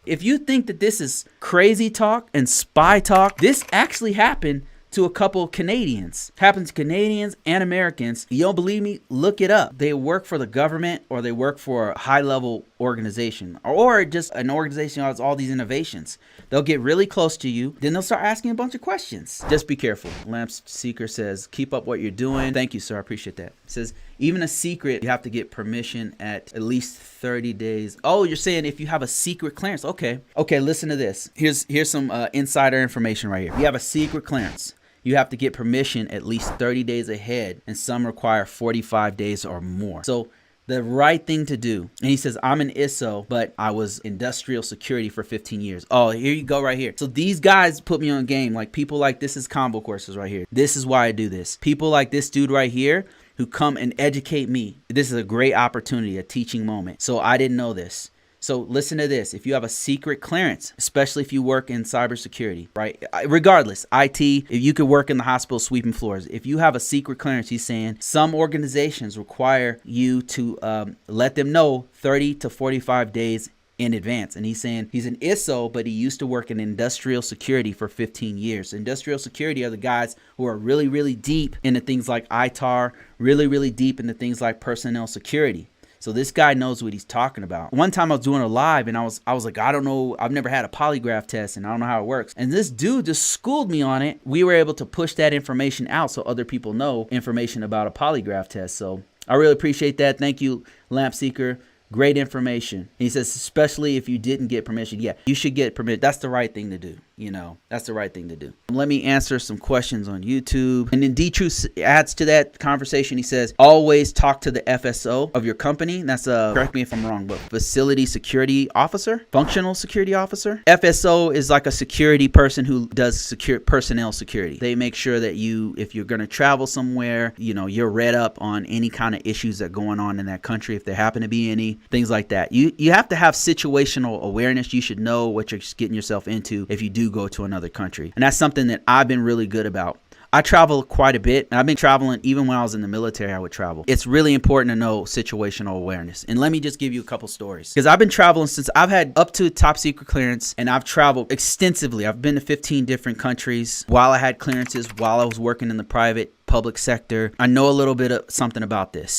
If you think that this is crazy talk and spy talk, this actually happened to a couple of Canadians. Happened to Canadians and Americans. You don't believe me? Look it up. They work for the government or they work for a high-level organization or just an organization that has all these innovations. They'll get really close to you. Then they'll start asking a bunch of questions. Just be careful. Lamp Seeker says, keep up what you're doing. Thank you, sir. I appreciate that. It says, even a secret, you have to get permission at least 30 days. Oh, you're saying if you have a secret clearance. Okay. Okay, listen to this. Here's some insider information right here. You have a secret clearance. You have to get permission at least 30 days ahead, and some require 45 days or more. So the right thing to do, and he says, I'm an ISO, but I was industrial security for 15 years. Oh, here you go right here. So these guys put me on game. Like people like this is ConvoCourses right here. This is why I do this. People like this dude right here who come and educate me. This is a great opportunity, a teaching moment. So I didn't know this. So listen to this. If you have a secret clearance, especially if you work in cybersecurity, right? Regardless, IT, if you could work in the hospital sweeping floors. If you have a secret clearance, he's saying some organizations require you to let them know 30 to 45 days in advance. And he's saying he's an ISO, but he used to work in industrial security for 15 years. Industrial security are the guys who are really, really deep into things like ITAR, really, really deep into things like personnel security. So this guy knows what he's talking about. One time I was doing a live and I was like, I don't know, I've never had a polygraph test and I don't know how it works. And this dude just schooled me on it. We were able to push that information out so other people know information about a polygraph test. So I really appreciate that. Thank you, Lamp Seeker. Great information. He says, especially if you didn't get permission. Yeah, you should get permission. That's the right thing to do. You know, that's the right thing to do. Let me answer some questions on YouTube. And then D-Truth adds to that conversation. He says, always talk to the FSO of your company. That's correct me if I'm wrong, but facility security officer, functional security officer. FSO is like a security person who does personnel security. They make sure that you, if you're going to travel somewhere, you know, you're read up on any kind of issues that are going on in that country, if there happen to be any, things like that. You have to have situational awareness. You should know what you're getting yourself into if you do go to another country. And that's something that I've been really good about. I travel quite a bit, and I've been traveling even when I was in the military. I would travel. It's really important to know situational awareness. And let me just give you a couple stories, because I've been traveling since I've had up to top secret clearance, and I've traveled extensively. I've been to 15 different countries while I had clearances, while I was working in the public sector. I know a little bit of something about this.